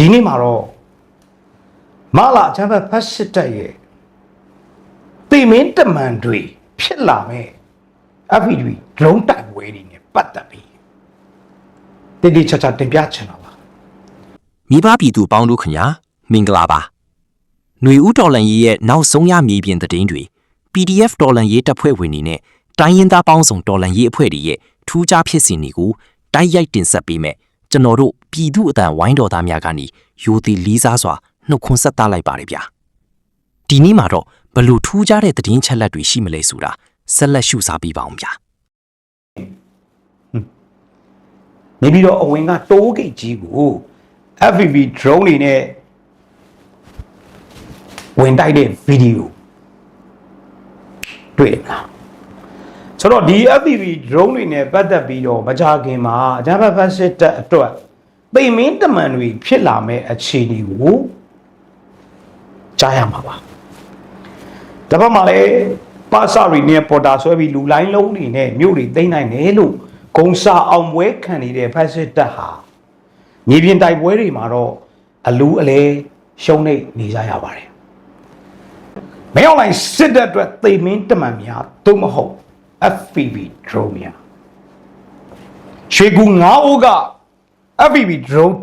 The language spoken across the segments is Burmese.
ဒီနေ့မှာတော့မလာချမ်းဘက်ဖတ်စစ်တက်ရဲ့တိမင်းတမန်တွေဖြစ်လာမဲ့ FPV ဒရုန်းတိုက်ပွဲတွေနဲ့ပတ်သက်ပြီးတည်တည်ချာချာတင်ပြချင်တာပါမိဘပြည်သူပေါင်းတို့ခင်ဗျာမင်္ဂလာပါຫນွေဦးတော်လန်ရေးရဲ့နောက်ဆုံးရမြေပြင်သတင်းတွေ PDF တော်လန်ရေးတပ်ဖွဲ့ဝင်တွေနဲ့တိုင်းရင်းသားပေါင်းစုံတော်လန်ရေးအဖွဲ့တွေရဲ့ထူးခြားဖြစ်စဉ်တွေကိုတိုက်ရိုက်တင်ဆက်ပေးမယ်ကျွန်တော်တို့ပြည်သူအတန်ဝိုင်းတော်သားများကနေရိုသေလေးစားစွာနှုတ်ခွန်းဆက်သလိုက်ပါတယ်ဗျာဒီနေ့မှာတော့ဘလို့ထူးခြားတဲ့သတင်းချက်လက်တွေရှိမလဲဆိုတာဆက်လက်ရှုစားပေးပါအောင်ဗျာနေပြီးတော့အဝင်ကတိုးဂိတ်ကြီးကို FPV drone တွေနဲ့ဝင်တိုက်တဲ့ဗီဒီယိုတွေ့လားဆိုတော့ဒီ FPV drone တွေနဲ့ပတ်သက်ပြီးတော့မကြာခင်မှာအကြမ်းဖက်ဖက်စစ်တပ်အတွက်သိမင်းတမန်တွေဖြစ်လာမဲ့အခြေအနေကိုကြားရမှာပါဒါပေမဲ့လည်းပါစာရီနဲ့ပေါ်တာဆွဲပြီးလူလိုင်းလုံးတွေနဲ့မြို့တွေသိမ်းနိုင်တယ်လို့ဂုံစာအောင်ပွဲခံနေတဲ့ဖက်စစ်တပ်ဟာမြေပြင်တိုက်ပွဲတွေမှာတော့အလူအလဲရှုံးနေကြရပါတယ်မင်းအောင်လိုင်းစစ်တပ်အတွက်သိမင်းတမန်များသို့မဟုတ် FPV drone များရွှေကူ9အိုးက FPV drone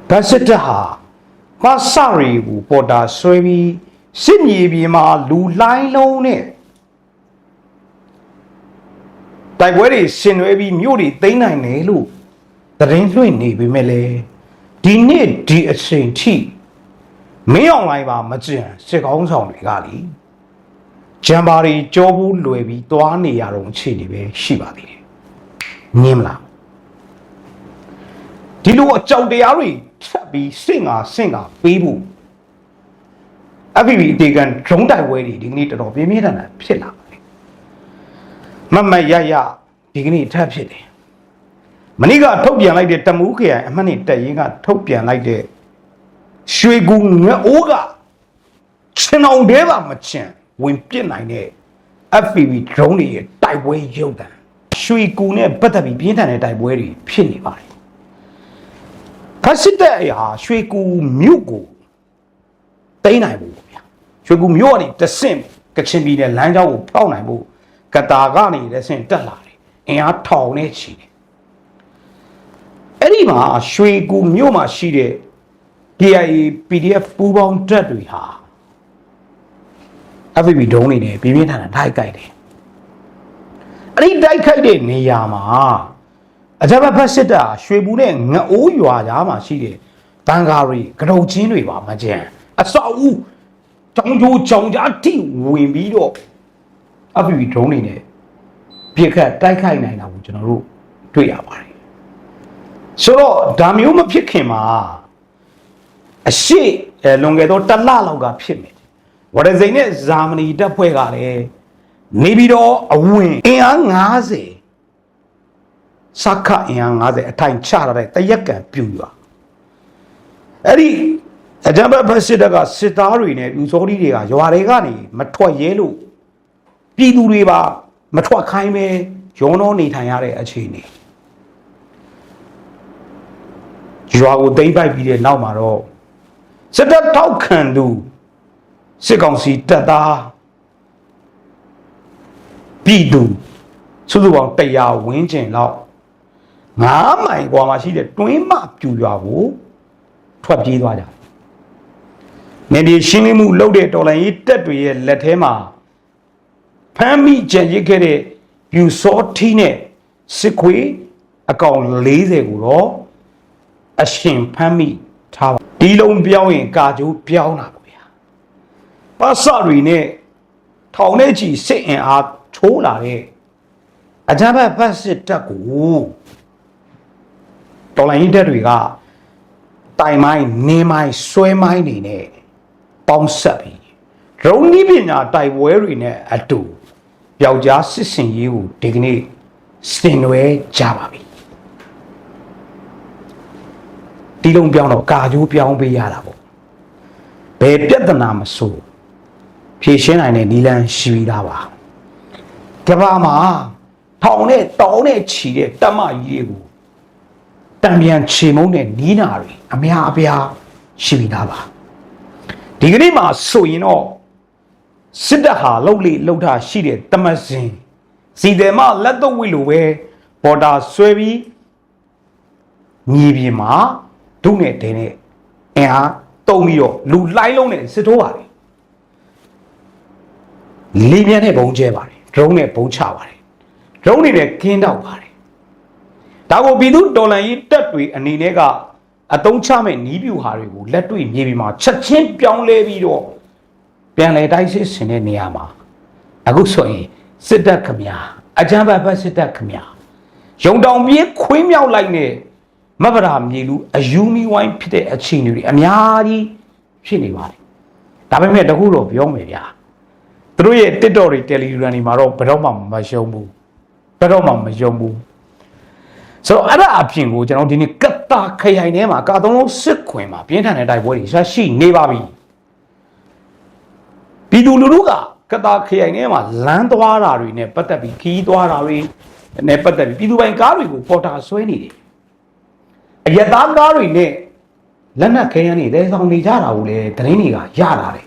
ဖက်စစ်တပ်ဟာပါစာရီကိုပေါ်တာဆွဲပြီးစစ်မြေပြင်မှာလူလိုင်းလုံးနဲ့တိုက်ပွဲတွေဆင်နွှဲပြီးမြို့တွေသိမ်းနိုင်တယ်လို့သတင်းလွှင့်နေပေမဲ့လေဒီနေ့ဒီအချိန်ထိမင်းအောင်လိုင်းပါမကျန်စစ်ကောင်းဆောင်တွေကလေဂျမ်ဘာတွေကြောဘူးလွယ်ပြီးသွားနေရတော့အခြေအနေပဲရှိပါသေးတယ်ငင်းမလားဒီလိုအကြောက်တရားတွေဆက်ပြီးစင့်ကပေးဖို့FPV အတေကန်ဒရုန်းတိုက်ပွဲတွေဒီကနေ့တော်တော်ပြင်းပြင်းထန်ထန်ဖြစ်လာပါတယ်မမရဒီကနေ့ထပ်ဖြစ်တယ်မနေ့ကထုတ်ပြန်လိုက်တဲ့တမူးခရိုင်အမှတ်နဲ့တက်ရင်ကထုတ်ပြန်လိုက်တဲ့ရွှေကူငအိုးကချင်းအောင်တဲပါမချင်ဝင်ပြစ်နိုင်တဲ့ FPV drone တွေရဲ့တိုက်ပွဲရုပ်သံရွှေကူနဲ့ပတ်သက်ပြီးပြင်းထန်တဲ့တိုက်ပွဲတွေဖြစ်နေပါတယ်ဖက်စစ်တပ်အရာရွှေကူမြို့ကိုသိမ်းနိုင်ဖို့ဗျာရွှေကူမြို့ကနေတဆင့်ကချင်ပြည်နယ်လမ်းကြောင်းကိုဖောက်နိုင်ဖို့ကတာကနေတဆင့်တက်လာတယ်အင်အားထောင်နဲ့ချီတယ်အဲ့ဒီမှာရွှေကူမြို့မှာရှိတဲ့ KIA PDF ပူးပေါင်းတပ်တွေဟာ FPV drone တွေနဲ့ပြင်းပြင်းထန်ထန်တိုက်ခိုက်တယ်အဲ့ဒီတိုက်ခိုက်တဲ့နေရာမှာအကြမ်းဖက်စစ်တပ်ရွှေဘူးနဲ့ငအိုးရွာကြားမှာရှိတဲ့ဘန်ကာရီကတုတ်ချင်းတွေပါမကျန်အဆောက်အဦကြောင်ကျိုးကြောင်ကြားတိဝင်ပြီးတော့ FPV drone တွေနဲ့ပြစ်ခတ်တိုက်ခိုက်နိုင်တာကိုကျွန်တော်တို့တွေ့ရပါတယ်ဆိုတော့ဒါမျိုးမဖြစ်ခင်မှာအရှိလွန်ခဲ့သောတစ်လလောက်ကဖြစ်မယ်ဝရစိန်နဲ့ဇာမနီတပ်ဖွဲ့ကလည်းနေပြီးတော့အဝင်အင်အား90စခအင်အား90အထိုင်ချရတဲ့တရက်ကန်ပြူရွာအဲ့ဒီအကြမ်းဖက်ဖက်စစ်တပ်ကစစ်သားတွေနဲ့ပြူစောတိတွေကရွာတွေကနေမထွက်ရဲလို့ပြည်သူတွေပါမထွက်ခိုင်းပဲရုံးတော့နေထိုင်ရတဲ့အခြေအနေရွာကိုသိမ်းပိုက်ပြီးတဲ့နောက်မှာတော့စစ်တပ်ထောက်ခံသူစစ်ကောင်စီတပ်သားပြည်သူစုစုပေါင်း100ဝန်းကျင်လောက်9မိုင်กว่าမှာရှိတဲ့တွင်းမပြူရွာကိုထွက်ပြေးသွားကြတယ်။နေဒီရှင်းလင်းမှုလုပ်တဲ့တော်လိုင်းရေးတပ်တွေရဲ့လက်ထဲမှာဖမ်းမိကြံရစ်ခဲ့တဲ့ပြူစောထီးနဲ့စစ်ခွေးအကောင်40ကိုတော့အရှင်ဖမ်းမိထားပါဒီလုံးပြောင်းရင်ကာကျိုးပြောင်းတာပေါ့ဗျာပါစရီနဲ့ထောင်နဲ့ချီစစ်အင်အားထိုးလာတဲ့အကြမ်းဖက်စစ်တပ်ကိုတော်လိုင်းတပ်တွေကတိုင်မိုင်းနေမိုင်းဆွဲမိုင်းနေနဲ့ပေါင်းဆက်ပြီးဒရုန်းနည်းပညာတိုက်ပွဲတွေနဲ့အတူပျောက်ကြားစစ်စင်ရေးကိုဒီကနေ့စင်နွယ်ကြပါပြီဒီလုံးပြောင်းတော့ကာကျိုးပြောင်းပေးရတာပေါ့ဘယ်ပြဿနာမဆိုဖြေရှင်းနိုင်တဲ့နည်းလမ်းရှိပြီးသားပါကဘာမှာထောင်နဲ့တောင်းနဲ့ချီတဲ့တမကြီးတွေကို တံပြန်ချေမုန်းတဲ့နီးနာတွေအများအပြားရှိပြီးသားပါဒီကနေ့မှာဆိုရင်တော့စစ်တပ်ဟာလှုပ်လေလှုပ်တာရှိတဲ့တမစင်စီတယ်မလက်တော့ဝိလိုပဲပေါ်တာဆွဲပြီးမြေပြင်မှာဒုနဲ့တင်းနဲ့အင်အားတုံပြီးတော့လူလှိုင်းလုံးနဲ့စစ်ထိုးပါတယ်လေးမြန်းနဲ့ဘုံကျဲပါတယ်ဒရုန်းနဲ့ဘုံချပါတယ်ဒရုန်းတွေနဲ့ကင်းတောက်ပါတယ်ဒါကိုပြည်သူတော်လှန်ရေးတပ်တွေအနေနဲ့ကအတုံးချမဲ့နီးပြူဟာတွေကိုလက်တွေ့မြေပြင်မှာချက်ချင်းပြောင်းလဲပြီးတော့ပြန်လဲတိုက်စစ်ဆင်တဲ့နေရာမှာအခုဆိုရင်စစ်တပ်ခမညာအကြမ်းဖက်ဖက်စစ်တပ်ခမညာရုံတောင်ပြေးခွေးမြောက်လိုက်နဲ့မဗရာမြေလူအယူမီဝိုင်းဖြစ်တဲ့အခြေအနေတွေအများကြီးဖြစ်နေပါတယ်ဒါပေမဲ့တခုတော့ပြောမယ်ဗျာသူတို့ရဲ့ TikTok တွေ Telegram တွေမှာတော့ဘယ်တော့မှမရှုံးဘူးဘယ်တော့မှမယုံဘူးဆိုတော့အဲ့ဒါအပြင်ကိုကျွန်တော်ဒီနေ့ကတာခရိုင်ထဲမှာကာသုံးလုံးစစ်ခွင်မှာပြင်းထန်တဲ့တိုက်ပွဲတွေရှိနေပါပြီပြည်သူလူထုကကတာခရိုင်ထဲမှာလမ်းသွားတာတွေနဲ့ပတ်သက်ပြီးခီးသွားတာတွေနဲ့ပတ်သက်ပြီးပြည်သူပိုင်ကားတွေကိုပေါ်တာဆွဲနေတယ်အရသားကားတွေနဲ့လက်နက်ခဲယမ်းတွေတဲဆောင်နေကြတာကိုလည်းသတင်းတွေကရလာတယ်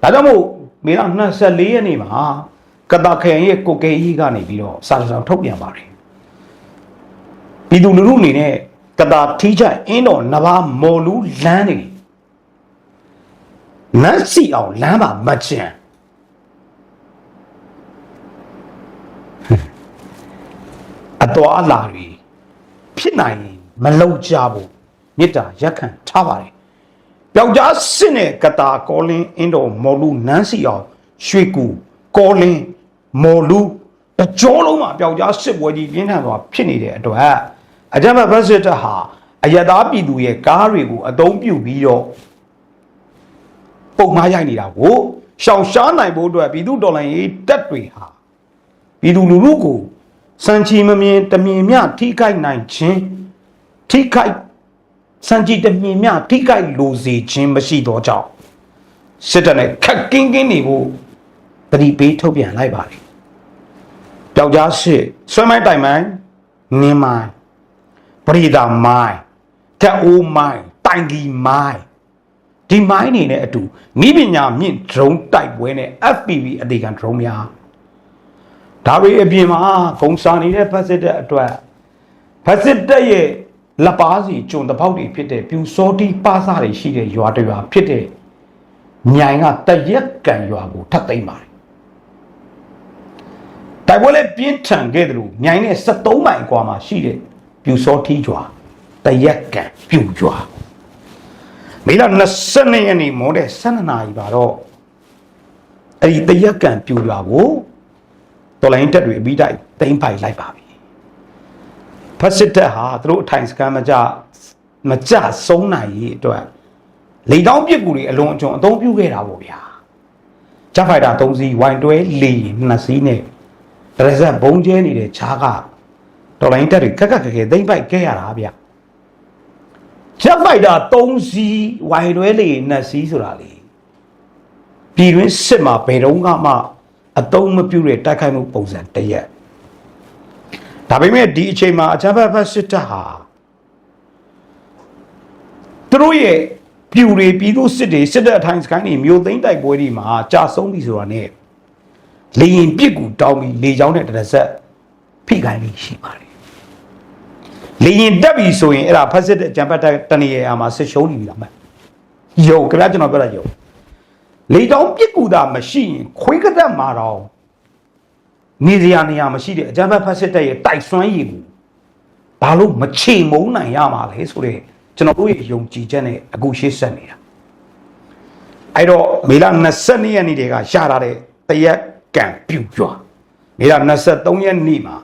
ဒါကြောင့်မို့မေလ24ရက်နေ့မှာကတာခရိုင်ရဲ့ကိုကေအီကနေပြီးတော့စာဆောင်ထုတ်ပြန်ပါတယ်ပြည်သူလူထုအနေနဲ့ကတာထီးချိုင်အင်းတော်နဘာမော်လူလမ်းနေနတ်စီအောင်လမ်းပါမချင်အတော်အလာတွေဖြစ်နိုင်မလုံကြဘူးမေတ္တာရက်ခံထားပါတယ်ပျောက်ကြားစစ်နဲ့ကတာကောလင်းအင်းတော်မော်လူနန်းစီအောင်ရွှေကူကောလင်းမော်လူတကြောလုံးမှာပျောက်ကြားစစ်ပွဲကြီးပြင်းထန်စွာဖြစ်နေတဲ့အတွက်အကြမ်းဖက်ဖက်စစ်တပ်ဟာအယက်သားပြည်သူရဲ့ကားတွေကိုအသုံးပြုပြီးတော့ပုံမှားရိုက်နေတာကိုရှောင်ရှားနိုင်ဖို့အတွက်ပြည်သူတော်လှန်ရေးတပ်တွေဟာပြည်သူလူထုကိုစံချီမမြင်တမြင်မြထိခိုက်နိုင်ခြင်းထိခိုက်စံချီတမြင်မြထိခိုက်လိုစေခြင်းမရှိတော့ကြောင်းစစ်တပ်နဲ့ခက်ကင်းနေဖို့တတိပေးထုတ်ပြန်လိုက်ပါလေပျောက်ကြားစစ်ဆွဲမိုင်းတိုင်မိုင်းနင်းမိုင်းပရိဒါမိုင်းကအိုးမိုင်းတိုင်ကြီးမိုင်းဒီမိုင်းနေတဲ့အတူမိပညာမြင့်ဒရုန်းတိုက်ပွဲနဲ့ FPV အသေးခံဒရုန်းများဒါပေအပြင်မှာဂုံစာနေတဲ့ဖက်စစ်တပ်အတွက်ဖက်စစ်တပ်ရဲ့လက်ပါစီကျုံတပေါက်တွေဖြစ်တဲ့ပြူစောတီပါစာတွေရှိတဲ့ရွာတွေပါဖြစ်တဲ့မြိုင်ကတရက်ကန်ရွာကိုထပ်သိမ်းပါတယ်တိုက်ပွဲလည်းပြင်းထန်ခဲ့တယ်လို့မြိုင်နဲ့73မိုင်ကွာမှာရှိတဲ့ပြူစောတီရွာတရက်ကန်ပြူရွာမေလ22ရက်နေ့မိုးတဲ့12နာရီပါတော့အဲ့ဒီတရက်ကန်ပြူရွာကိုတော်လိုင်းတက်တွေအပြီးတိုက်သိမ်းပိုက်လိုက်ပါပြီဖက်စစ်တပ်ဟာသူတို့အထိုင်စခန်းမကြဆုံးနိုင်ရေးအတွက်လေတောင်းပစ်ကူတွေအလွန်အကျွံအသုံးပြုခဲ့တာပေါ့ဗျာဂျက်ဖိုက်တာ3စီးဝိုင်တွဲလေ2စီးနဲ့ဒရဇက်ဘုံကျဲနေတဲ့ခြားကတော်လိုင်းတက်တွေခက်ခဲသိမ်းပိုက်ခဲ့ရတာဗျဂျက်ဖိုက်တာ3စီးဝိုင်တွဲလေ2စီးဆိုတာလေပြည်တွင်းစစ်မှာဘယ်တော့မှအသုံးမပြုတဲ့တိုက်ခိုက်မှုပုံစံတရက်ဒါပေမဲ့ဒီအချိန်မှာအကြမ်းဖက်ဖက်စစ်တပ်ဟာသူတို့ရဲ့ပြူတွေပြည်သူစစ်တွေစစ်တပ်အထိုင်စကိုင်းတွေမျိုးသိမ်းတိုက်ပွဲတွေမှာကြာဆုံးပြီဆိုတာနဲ့လေရင်ပြစ်ကူတောင်းပြီးလေချောင်းတဲ့တရဆက်ဖိခိုင်းပြီးရှိပါတယ်လေရင်တက်ပြီဆိုရင်အဲ့ဒါဖက်စစ်တဲ့အကြမ်းဖက်တနေရာမှာစစ်ရှုံးနေပြီလားမယုံကြလားကျွန်တော်ပြောတာယုံလေချောင်းပြစ်ကူတာမရှိရင်ခွေးကတက်မှာတော့နေစရာနေရာမရှိတဲ့အကြမ်းဖက်ဖက်စစ်တပ်ရဲ့တိုက်စွမ်းရည်ကိုဘာလို့မချေမုန်းနိုင်ရမှာလဲဆိုတဲ့ကျွန်တော်တို့ရဲ့ယုံကြည်ချက်နဲ့အခုရှေ့ဆက်နေတာအဲ့တော့မေလ22ရက်နေ့တည်းကရှာထားတဲ့တရက်ကံပြူကြွားမေလ23ရက်နေ့မှာ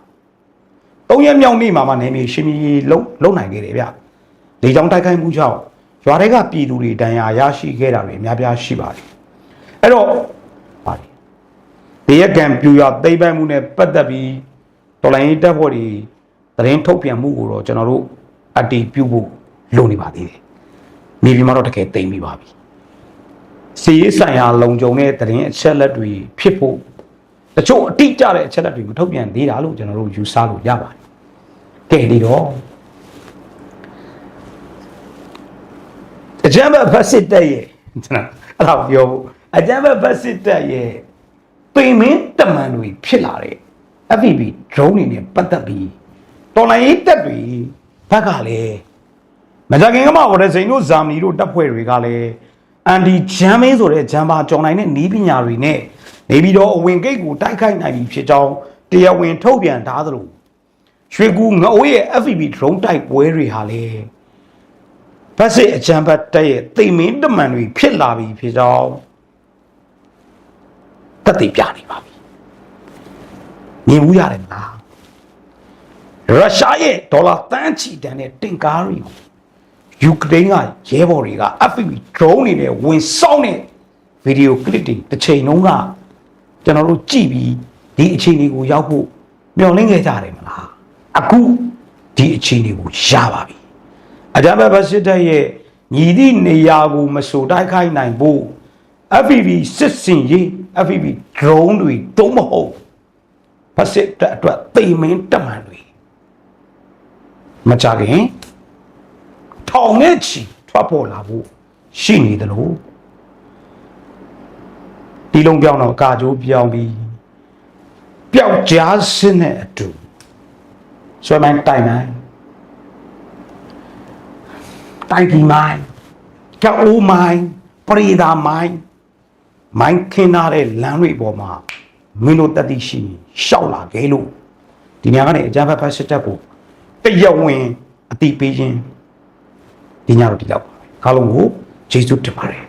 3ရက်မြောက်နေ့မှာနေမြေရှင်းပြီးလုံးနိုင်ခဲ့တယ်ဗျလေကြောင်းတိုက်ခိုက်မှုကြောင့်ရွာတွေကပြည်သူတွေတန်ရာရရှိခဲ့တာတွေအများပြားရှိပါတယ်အဲ့တော့ပါတယ်ဒီရက်ကံပြူရွာသိမ်းပိုက်မှုနဲ့ပတ်သက်ပြီးတော်လိုင်းတပ်ဖွဲ့တွေသတင်းထုတ်ပြန်မှုကိုတော့ကျွန်တော်တို့အတည်ပြုဖို့လိုနေပါသေးတယ်မြေပြင်မှာတော့တကယ်သိမ်းပြီးပါပြီစီရေးဆိုင်ရာလုံခြုံတဲ့သတင်းအချက်လက်တွေဖြစ်ဖို့တချို့အတိအကျတဲ့အချက်လက်တွေမထုတ်ပြန်သေးတာလို့ကျွန်တော်တို့ယူဆလို့ရပါတယ်ကဲဒီတော့ အကြမ်းဖက်ဖက်စစ်တပ်ရဲ့ကျွန်တော်အဲ့ဒါပြောဖို့အကြမ်းဖက်ဖက်စစ်တပ်ရဲ့ပိန်မင်းတမန်တွေဖြစ်လာတဲ့ FPV drone တွေနဲ့ပတ်သက်ပြီးတော်လိုင်းရေးတပ်တွေဘက်ကလည်းမကြခင်ကမှဝရစိန်တို့ဇာမီတို့တပ်ဖွဲ့တွေကလည်းအန်ဒီဂျမ်မင်းဆိုတဲ့ဂျမ်ပါကျော်နိုင်တဲ့နီးပညာတွေနဲ့နေပြီးတော့အဝင်ဂိတ်ကိုတိုက်ခိုက်နိုင်ပြီဖြစ်ကြောင်းတရားဝင်ထုတ်ပြန်ထားသလိုရွှေကူငအိုးရဲ့ FPV drone တိုက်ပွဲတွေဟာလည်းဖက်စစ်အကြမ်းဖက်တပ်ရဲ့တိမ်မင်းတမန်တွေဖြစ်လာပြီဖြစ်ကြောင်းတက်တည်ပြနေပါပြီမြင်ဘူးရတယ်မလားရုရှားရဲ့ဒေါ်လာတန်းချီတန်တဲ့တင်ကားတွေကိုယူကရိန်းကရဲဘော်တွေက FPV drone တွေနဲ့ဝင်ဆောင်တဲ့ဗီဒီယိုကလစ်တွေတစ်ချိန်လုံးကကျွန်တော်တို့ကြည့်ပြီးဒီအခြေအနေကိုရောက်ဖို့မျှော်လင့်ခဲ့ကြတယ်မလားအခုဒီအခြေအနေကိုရပါပြီအကြမ်းဖက်ဖက်စစ်တပ်ရဲ့ညီသည့်နေရာကိုမဆိုတိုက်ခိုက်နိုင်ဖို့ FPV စစ်စင်ရေး FPV drone တွေတုံးမဟုတ်ဖက်စစ်တပ်အတွက်တိမ်မင်းတမန်တွေမကြခင်ထောင်နဲ့ချီထွက်ပေါ်လာဖို့ရှိနေတယ်လို့ဒီလုံးပြောင်းတော့ကာကြိုးပြောင်းပြီးပျောက်ကြားစင်းတဲ့အတူဆွဲမိုင်းတိုင်မိုင်းတိုင်ဒီမိုင်းကြောက်ဦးမိုင်းပရိဒါမိုင်းမိုင်းခင်းထားတဲ့လမ်းတွေပေါ်မှာမင်းတို့တတိရှိရှောက်လာခဲ့လို့ဒီညကနေအကြမ်းဖက်ဖက်စစ်တပ်ကိုတရဝင်အတိပေးခြင်းဒီညတော့ဒီတော့ခါလုံးကိုဂျေစုတင်ပါတယ်